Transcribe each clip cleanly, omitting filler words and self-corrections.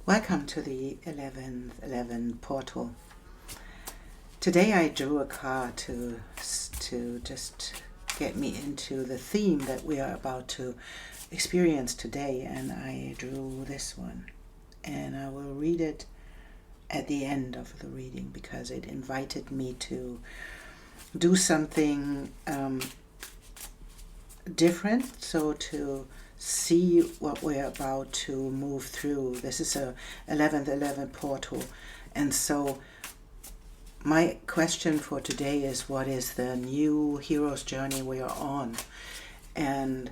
Welcome to the 11 portal. Today I drew a card to just get me into the theme that we are about to experience today, and I drew this one, and I will read it at the end of the reading because it invited me to do something different, so to see what we're about to move through. This is a 11 portal, and so my question for today is, what is the new hero's journey we are on, and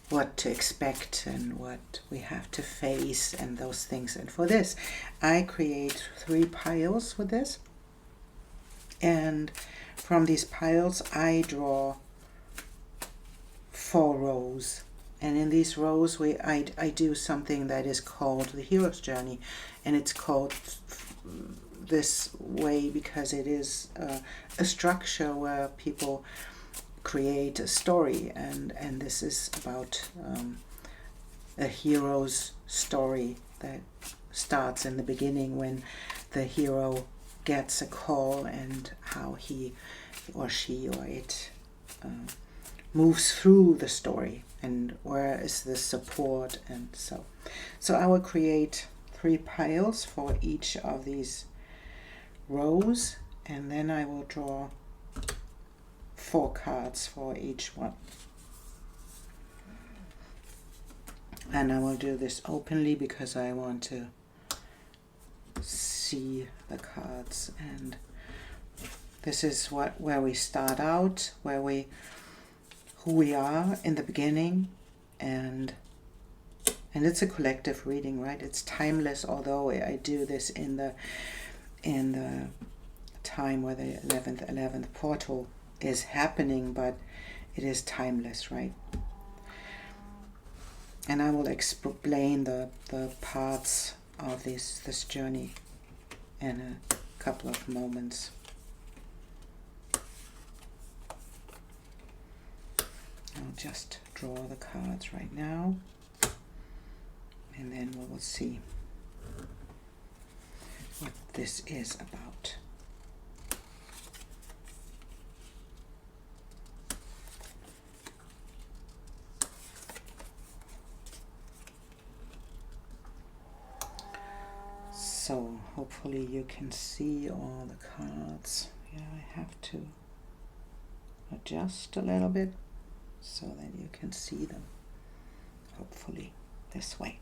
what to expect and what we have to face and those things. And for this I create 3 piles with this, and from these piles I draw 4 rows, and in these rows I do something that is called the hero's journey, and it's called this way because it is a structure where people create a story, and this is about a hero's story that starts in the beginning when the hero gets a call, and how he or she or it moves through the story, and where is the support. And so I will create 3 piles for each of these rows, and then I will draw 4 cards for each one. And I will do this openly because I want to see the cards, and this is where we start out, who we are in the beginning, and it's a collective reading, right? It's timeless, although I do this in the time where the 11th portal is happening, but it is timeless, right? And I will explain the parts of this journey in a couple of moments. I'll just draw the cards right now, and then we will see what this is about. So hopefully you can see all the cards. Yeah, I have to adjust a little bit so that you can see them, hopefully this way.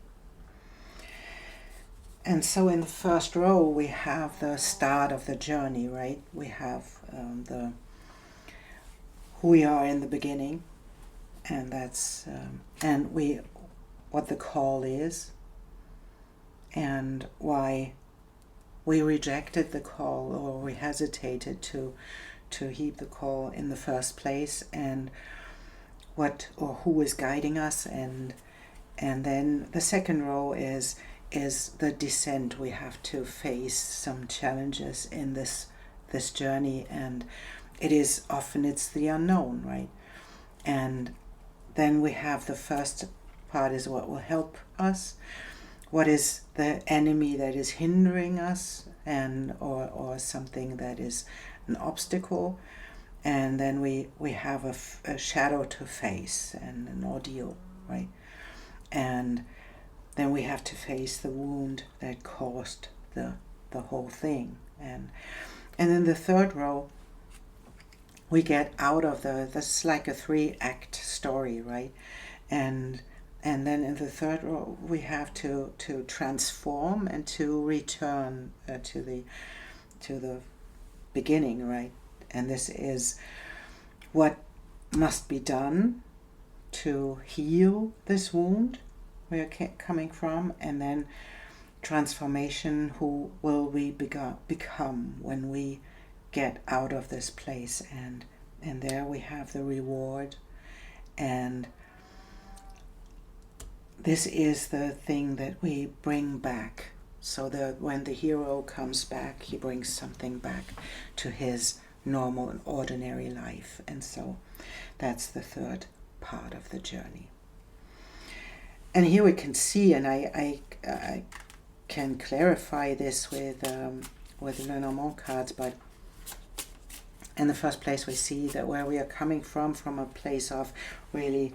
And so in the first row we have the start of the journey, right? We have the who we are in the beginning, and that's what the call is, and why we rejected the call, or we hesitated to heed the call in the first place, and what or who is guiding us. And then the second row is the descent. We have to face some challenges in this journey, and it's the unknown, right? And then we have the first part is what will help us, what is the enemy that is hindering us, and or something that is an obstacle. And then we have a shadow to face and an ordeal, right? And then we have to face the wound that caused the whole thing. And then the third row, we get out of this is like a 3-act story, right? And then in the third row we have to transform and to return to the beginning, right? And this is what must be done to heal this wound we are coming from, and then transformation, who will we become when we get out of this place. And there we have the reward, and this is the thing that we bring back, so that when the hero comes back, he brings something back to his normal and ordinary life. And so that's the third part of the journey. And here we can see, and I can clarify this with Lenormand cards, but in the first place we see that where we are coming from a place of really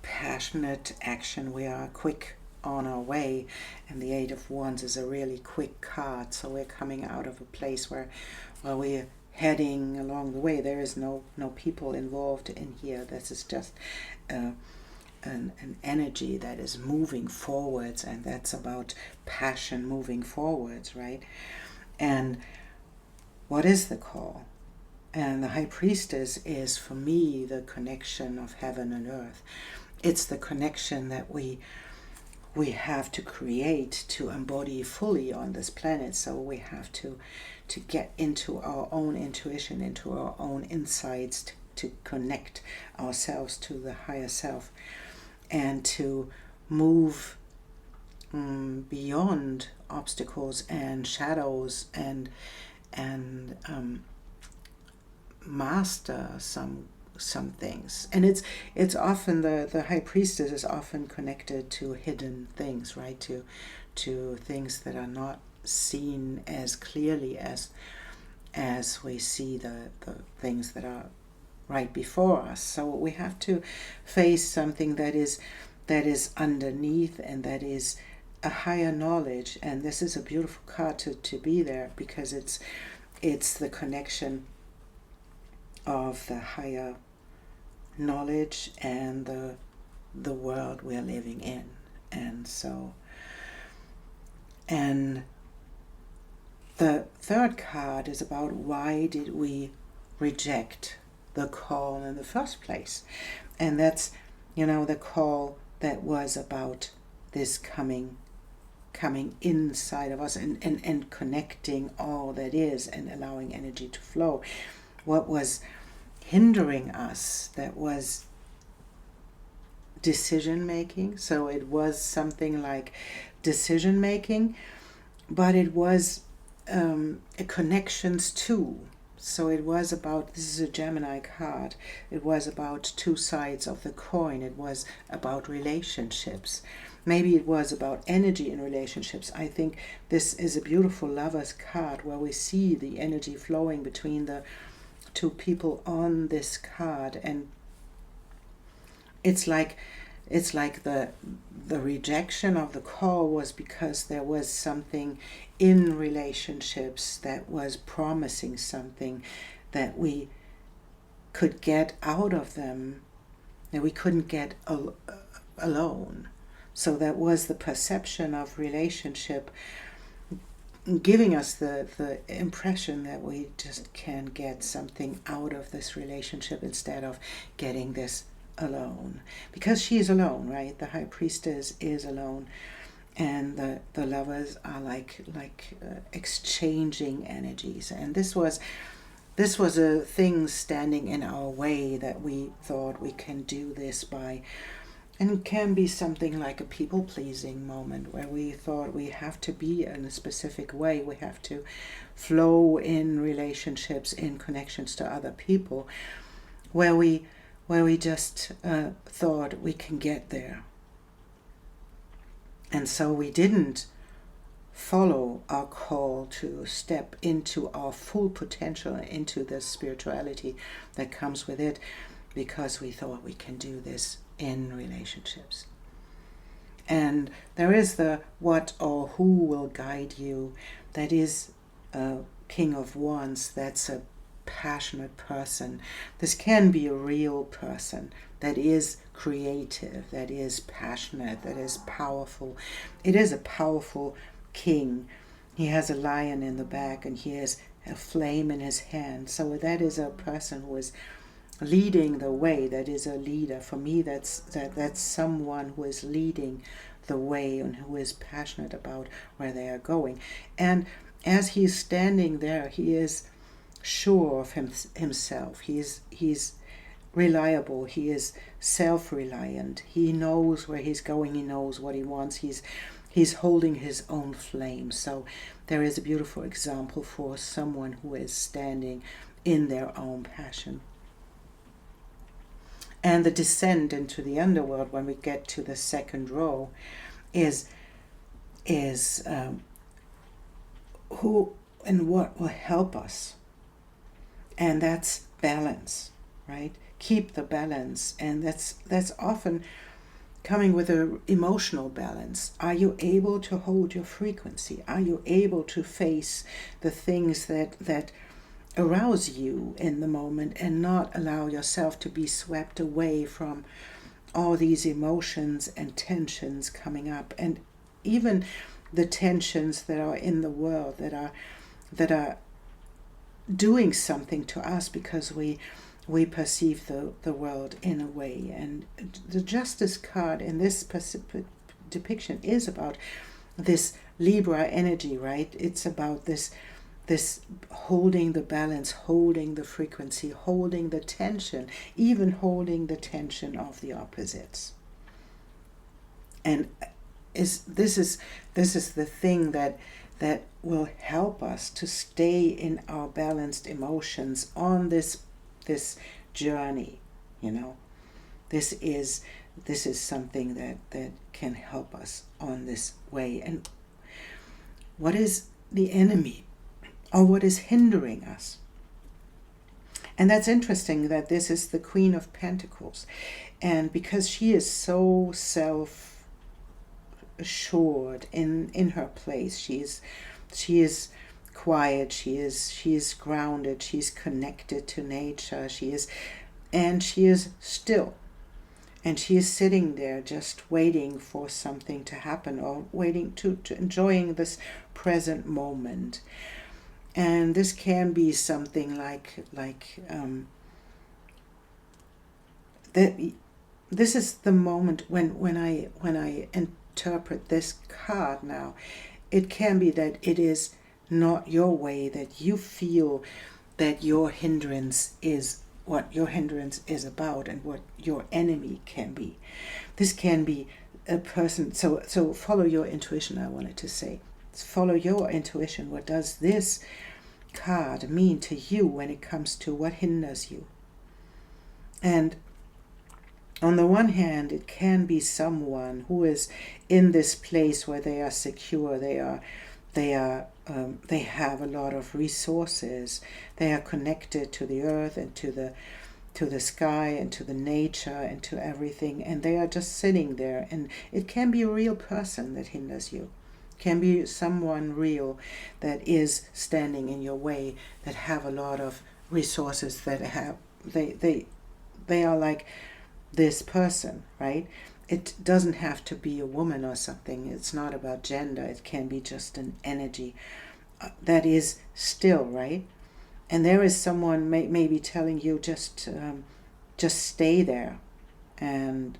passionate action. We are quick on our way, and the Eight of Wands is a really quick card, so we're coming out of a place where we're heading along the way. There is no people involved in here. This is just an energy that is moving forwards, and that's about passion moving forwards, right? And what is the call? And the High Priestess is, for me, the connection of heaven and earth. It's the connection that we have to create to embody fully on this planet. So we have to get into our own intuition, into our own insights, to connect ourselves to the higher self, and to move beyond obstacles and shadows, and master some things. And it's often the High Priestess is often connected to hidden things, right? To things that are not seen as clearly as we see the things that are right before us. So we have to face something that is underneath, and that is a higher knowledge. And this is a beautiful card to be there, because it's the connection of the higher knowledge and the world we're living in. And so, and the third card is about why did we reject the call in the first place. And that's, the call that was about this coming inside of us, and connecting all that is, and allowing energy to flow. What was hindering us, that was decision making. So it was something like decision making, but it was connections too. So it was about, this is a Gemini card, it was about two sides of the coin. It was about relationships. Maybe it was about energy in relationships. I think this is a beautiful Lover's card, where we see the energy flowing between the two people on this card. And it's like the rejection of the call was because there was something in relationships that was promising something that we could get out of them, that we couldn't get alone. So that was the perception of relationship, giving us the impression that we just can get something out of this relationship instead of getting this alone. Because she is alone, right? The High Priestess is alone, and the lovers are like exchanging energies. And this was a thing standing in our way, that we thought we can do this by. And it can be something like a people-pleasing moment, where we thought we have to be in a specific way. We have to flow in relationships, in connections to other people, where we just thought we can get there. And so we didn't follow our call to step into our full potential, into the spirituality that comes with it, because we thought we can do this in relationships. And there is the what or who will guide you. That is a King of Wands. That's a passionate person. This can be a real person that is creative, that is passionate, that is powerful. It is a powerful king. He has a lion in the back, and he has a flame in his hand. So that is a person who is leading the way. That is a leader. For me, that's someone who is leading the way, and who is passionate about where they are going. And as he's standing there, he is sure of himself. He's reliable. He is self-reliant. He knows where he's going. He knows what he wants. He's holding his own flame. So there is a beautiful example for someone who is standing in their own passion. And the descent into the underworld, when we get to the second row, is is who and what will help us. And that's balance, right? Keep the balance. And that's often coming with an emotional balance. Are you able to hold your frequency? Are you able to face the things that arouse you in the moment and not allow yourself to be swept away from all these emotions and tensions coming up, and even the tensions that are in the world that are doing something to us because we perceive the world in a way. And the Justice card in this depiction is about this Libra energy, right? It's about this holding the balance, holding the frequency, holding the tension, even holding the tension of the opposites. And this is the thing that will help us to stay in our balanced emotions on this journey. This is something that can help us on this way. And what is the enemy, or what is hindering us? And that's interesting that this is the Queen of Pentacles, and because she is so self-assured in her place, she is quiet, she is grounded, she's connected to nature, she is still, and she is sitting there just waiting for something to happen, or waiting to enjoying this present moment. And this can be something like that. This is the moment when I interpret this card now. It can be that it is not your way, that you feel that your hindrance is what your hindrance is about, and what your enemy can be. This can be a person. So follow your intuition. I wanted to say, follow your intuition. What does this card mean to you when it comes to what hinders you? And on the one hand, it can be someone who is in this place where they are secure, they have a lot of resources, they are connected to the earth and to the sky and to the nature and to everything, and they are just sitting there. And it can be a real person that hinders you. Can be someone real that is standing in your way, that have a lot of resources, that have they are like this person, right? It doesn't have to be a woman or something. It's not about gender. It can be just an energy that is still, right? And there is someone maybe telling you just stay there and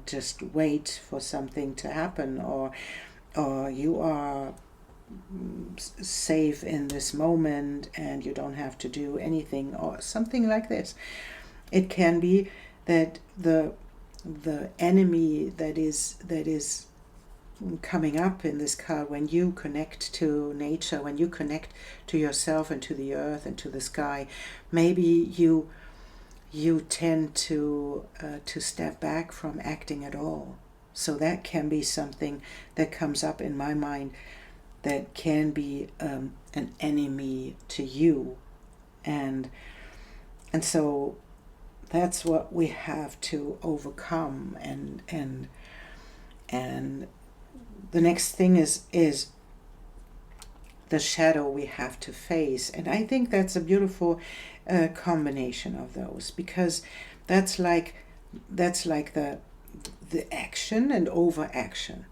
just wait for something to happen, or you are safe in this moment and you don't have to do anything, or something like this. It can be that the enemy that is coming up in this card, when you connect to nature, when you connect to yourself and to the earth and to the sky, maybe you tend to step back from acting at all. So that can be something that comes up in my mind, that can be an enemy to you. And so that's what we have to overcome. And the next thing is the shadow we have to face. And I think that's a beautiful combination of those, because that's like the action and overaction.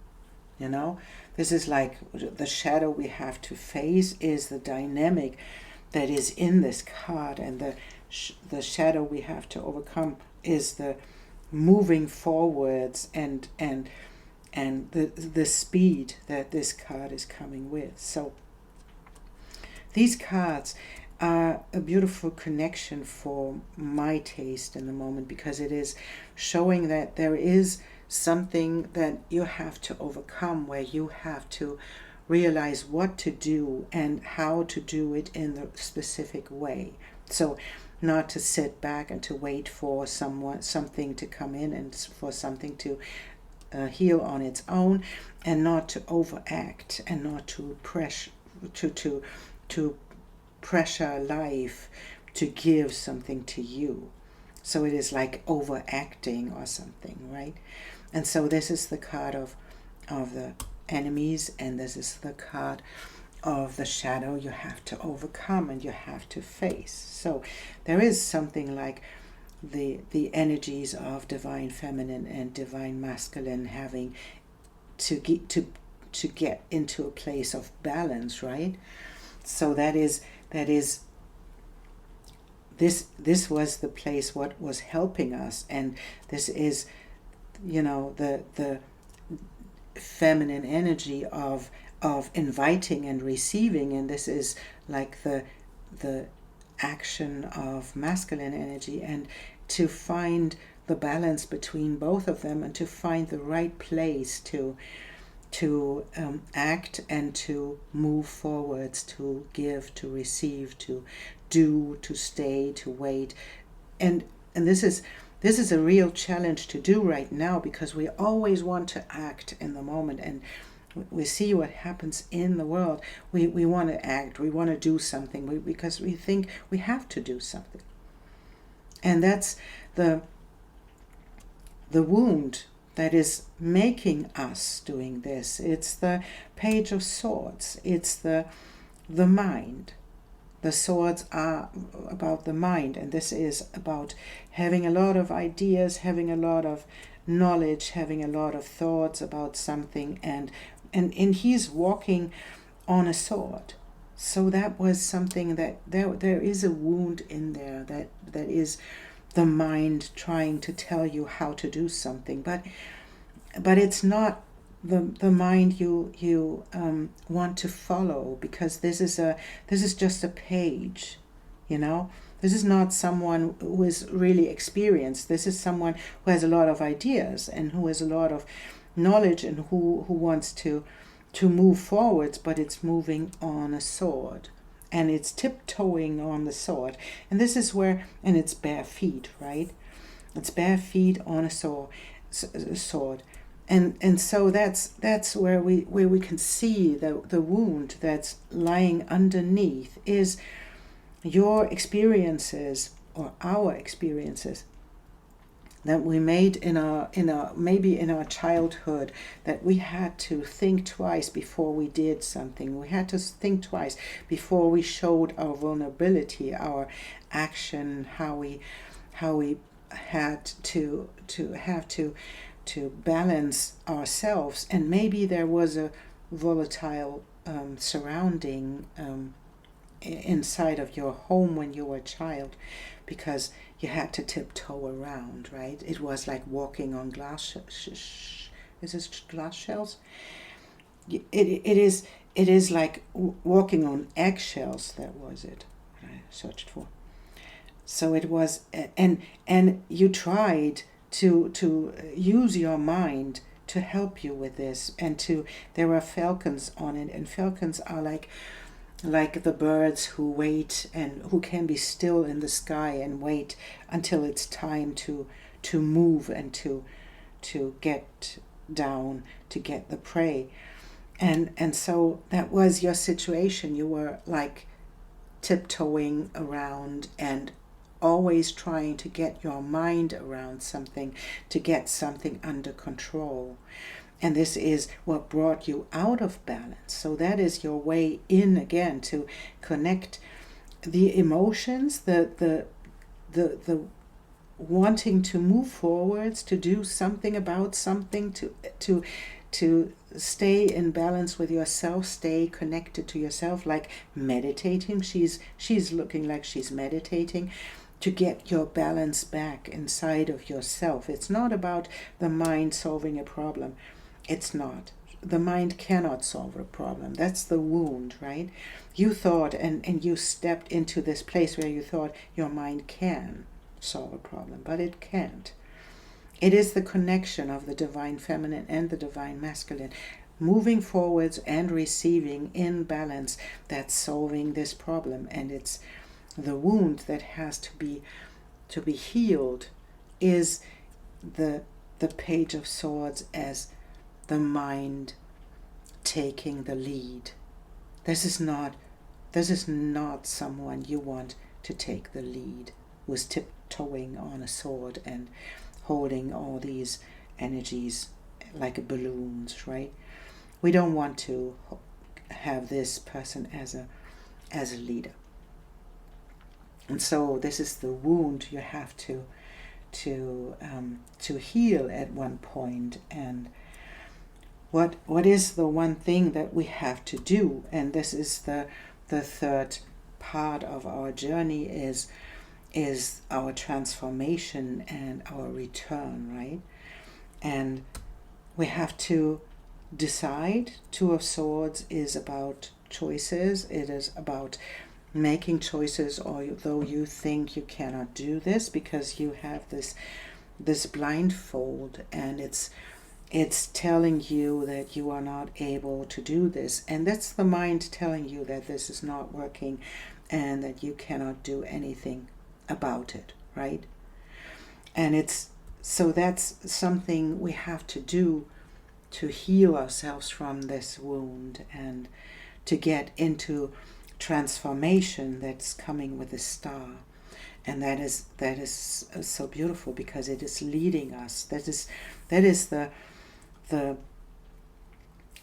This is like the shadow we have to face is the dynamic that is in this card, and the shadow we have to overcome is the moving forwards and the speed that this card is coming with. So these cards are a beautiful connection for my taste in the moment, because it is showing that there is something that you have to overcome, where you have to realize what to do and how to do it in the specific way. So not to sit back and to wait for something to come in and for something to heal on its own, and not to overact, and not to to pressure life to give something to you. So it is like overacting or something, right? And so this is the card of the enemies, and this is the card of the shadow you have to overcome and you have to face. So there is something like the energies of divine feminine and divine masculine having to get into a place of balance, right? So this was the place what was helping us, and this is, the feminine energy of inviting and receiving, and this is like the action of masculine energy, and to find the balance between both of them, and to find the right place to act and to move forwards, to give, to receive, to do, to stay, to wait. And this is a real challenge to do right now, because we always want to act in the moment, and we see what happens in the world. We want to act, we want to do something, because we think we have to do something. And that's the wound that is making us doing this. It's the Page of Swords. It's the mind. The swords are about the mind, and this is about having a lot of ideas, having a lot of knowledge, having a lot of thoughts about something, and he's walking on a sword. So that was something that there is a wound in there, that is the mind trying to tell you how to do something, but it's not the mind you want to follow, because this is just a page, This is not someone who is really experienced. This is someone who has a lot of ideas and who has a lot of knowledge, and who wants to move forwards, but it's moving on a sword, and it's tiptoeing on the sword. And this is where, and it's bare feet, right? It's bare feet on a sword. And so that's where we can see the wound that's lying underneath is your experiences, or our experiences, that we made in our childhood, that we had to think twice before we did something. We had to think twice before we showed our vulnerability, our action, how we had to balance ourselves. And maybe there was a volatile surrounding inside of your home when you were a child, because you had to tiptoe around, right? It was like walking on glass. Is this glass shells? It is like walking on eggshells. That was it. I searched for. So it was, and you tried to use your mind to help you with this, and there were falcons on it, and falcons are like the birds who wait and who can be still in the sky and wait until it's time to move and to get down to get the prey. And so that was your situation. You were like tiptoeing around and always trying to get your mind around something, to get something under control. And this is what brought you out of balance. So that is your way in again, to connect the emotions, the wanting to move forwards, to do something about something, to stay in balance with yourself, stay connected to yourself, like meditating. She's looking like she's meditating, to get your balance back inside of yourself. It's not about the mind solving a problem. It's not. The mind cannot solve a problem. That's the wound, right? You thought, and you stepped into this place where you thought your mind can solve a problem, but it can't. It is the connection of the divine feminine and the divine masculine, moving forwards and receiving in balance, that's solving this problem. And it's the wound that has to be healed, is the the Page of Swords as the mind taking the lead. This is not someone you want to take the lead, who is tiptoeing on a sword and holding all these energies like balloons, right? We don't want to have this person as a leader. And so this is the wound you have to heal at one point. And what is the one thing that we have to do? And this is the third part of our journey, is our transformation and our return, right? And we have to decide. Two of Swords is about choices. It is about making choices, although you think you cannot do this because you have this blindfold, and it's telling you that you are not able to do this, and that's the mind telling you that this is not working and that you cannot do anything about it, right? And that's something we have to do to heal ourselves from this wound and to get into transformation that's coming with the star. And that is so beautiful, because it is leading us. That is the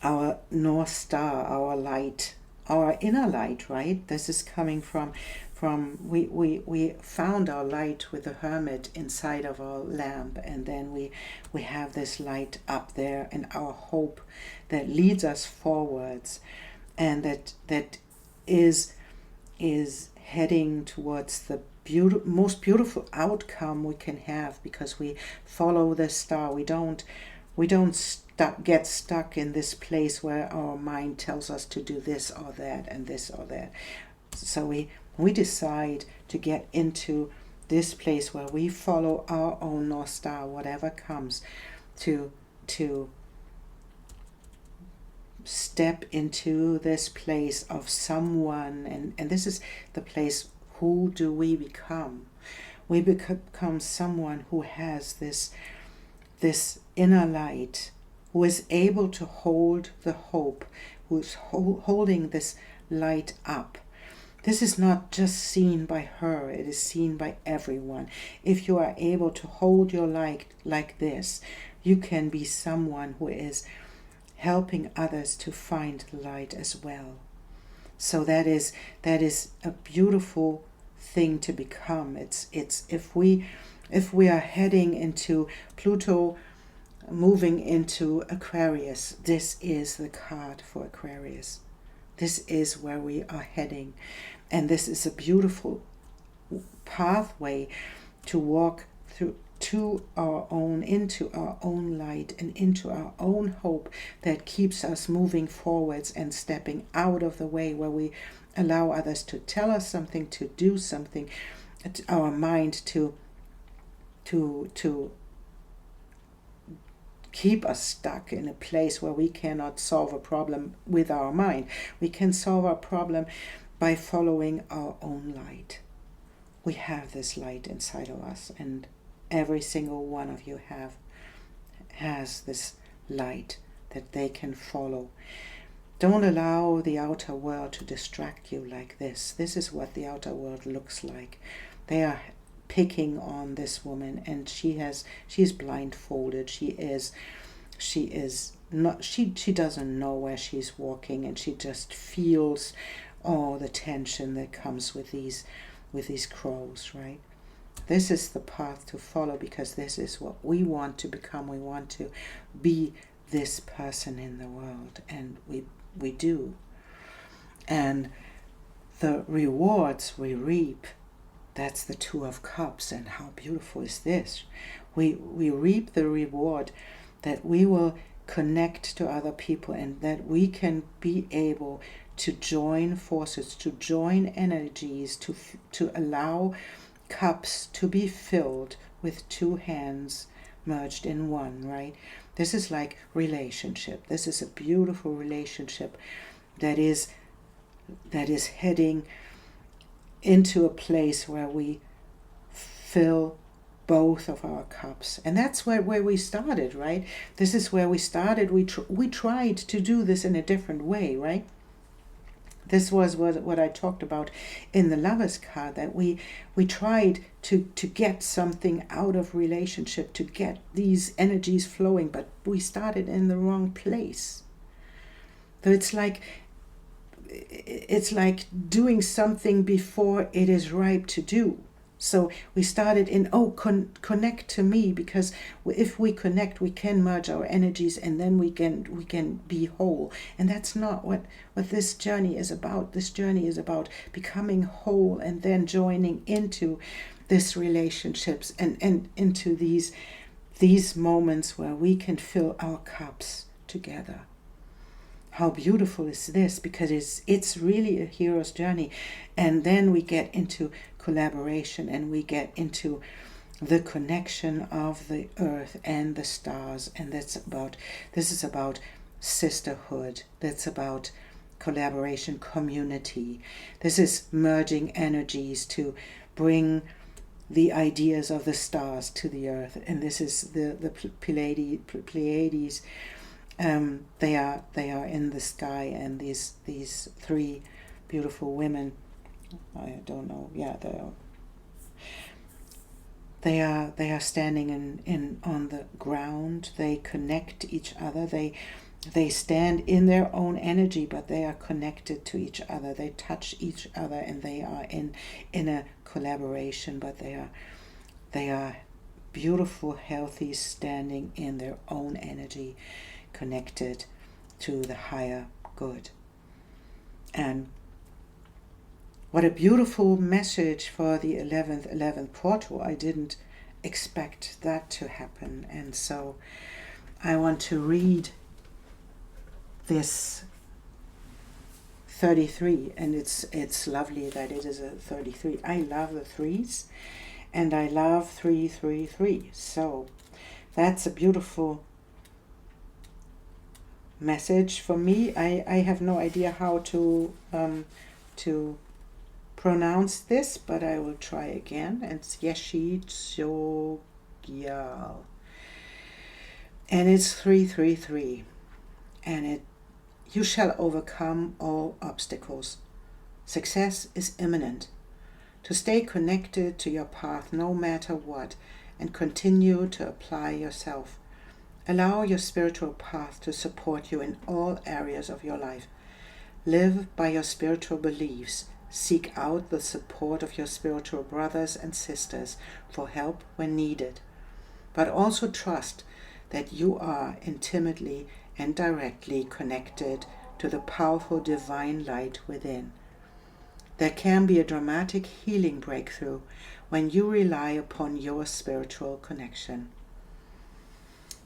our North Star, our light, our inner light, right? This is coming from we found our light with the hermit inside of our lamp, and then we have this light up there, and our hope that leads us forwards, and that is heading towards the most beautiful outcome we can have, because we follow the star. We don't get stuck in this place where our mind tells us to do this or that and this or that. So we decide to get into this place where we follow our own North Star, whatever comes, to step into this place of someone, and this is the place. Who do we become? We become someone who has this inner light, who is able to hold the hope, who is holding this light up. This is not just seen by her, it is seen by everyone. If you are able to hold your light like this, you can be someone who is helping others to find the light as well. So that is a beautiful thing to become. It's if we are heading into Pluto, moving into Aquarius, this is the card for Aquarius. This is where we are heading, and this is a beautiful pathway to walk through into our own light and into our own hope that keeps us moving forwards and stepping out of the way where we allow others to tell us something, to do something, our mind to keep us stuck in a place where we cannot solve a problem with our mind. We can solve our problem by following our own light. We have this light inside of us, and every single one of you has this light that they can follow. Don't allow the outer world to distract you like this. This is what the outer world looks like. They are picking on this woman, and she's blindfolded. She doesn't know where she's walking, and she just feels all the tension that comes with these crows, right? This is the path to follow, because this is what we want to become. We want to be this person in the world, and we do. And the rewards we reap, that's the Two of Cups. And how beautiful is this? We reap the reward that we will connect to other people, and that we can be able to join forces, to join energies, to allow cups to be filled with two hands merged in one, right? This is like relationship. This is a beautiful relationship that is heading into a place where we fill both of our cups. And that's where we started, right? This is where we started. We tried to do this in a different way, right? This was what I talked about in the Lover's card, that we tried to get something out of relationship, to get these energies flowing, but we started in the wrong place. So it's like doing something before it is ripe to do. So we started in, connect to me, because if we connect, we can merge our energies, and then we can be whole. And that's not what this journey is about. This journey is about becoming whole and then joining into this relationships and into these moments where we can fill our cups together. How beautiful is this? Because it's really a hero's journey. And then we get into collaboration, and we get into the connection of the earth and the stars. And this is about sisterhood. That's about collaboration, community. This is merging energies to bring the ideas of the stars to the earth. And this is the Pleiades. They are in the sky, and these three beautiful women, I don't know, yeah, they are standing in on the ground. They connect each other. They stand in their own energy, but they are connected to each other. They touch each other, and they are in a collaboration, but they are beautiful, healthy, standing in their own energy, connected to the higher good. And what a beautiful message for the 11th portal. I didn't expect that to happen. And so I want to read this 33, and it's lovely that it is a 33. I love the threes, and I love 333. So that's a beautiful message for me. I have no idea how to pronounce this, but I will try again. It's Yeshi Tsogyal, and it's 333, and you shall overcome all obstacles. Success is imminent. To stay connected to your path no matter what, and continue to apply yourself. Allow your spiritual path to support you in all areas of your life. Live by your spiritual beliefs. Seek out the support of your spiritual brothers and sisters for help when needed. But also trust that you are intimately and directly connected to the powerful divine light within. There can be a dramatic healing breakthrough when you rely upon your spiritual connection.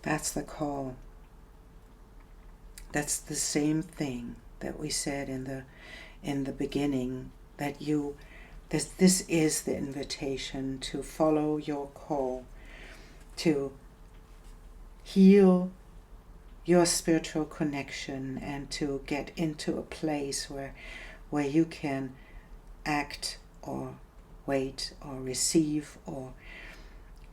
That's the call. That's the same thing that we said in the beginning, that this is the invitation to follow your call, to heal your spiritual connection, and to get into a place where you can act or wait or receive or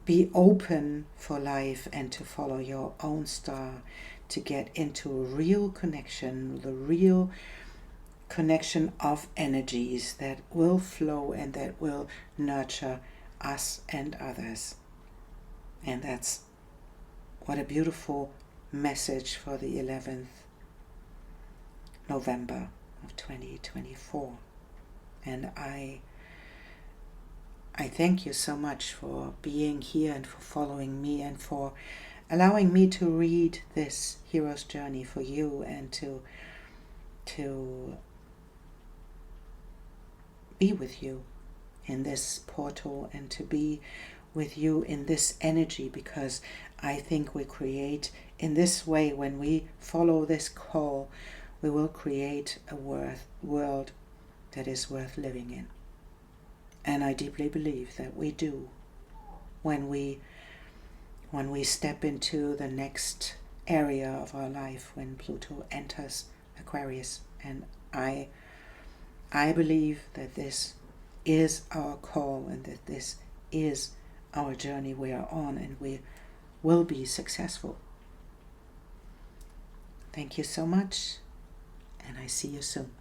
be open for life, and to follow your own star, to get into a real connection, the real connection of energies that will flow and that will nurture us and others. And that's what a beautiful message for the 11th November of 2024. And I thank you so much for being here and for following me and for allowing me to read this hero's journey for you, and to be with you in this portal, and to be with you in this energy, because I think we create in this way, when we follow this call, we will create a world that is worth living in. And I deeply believe that we do when we step into the next area of our life, when Pluto enters Aquarius. And I believe that this is our call, and that this is our journey we are on, and we will be successful. Thank you so much, and I see you soon.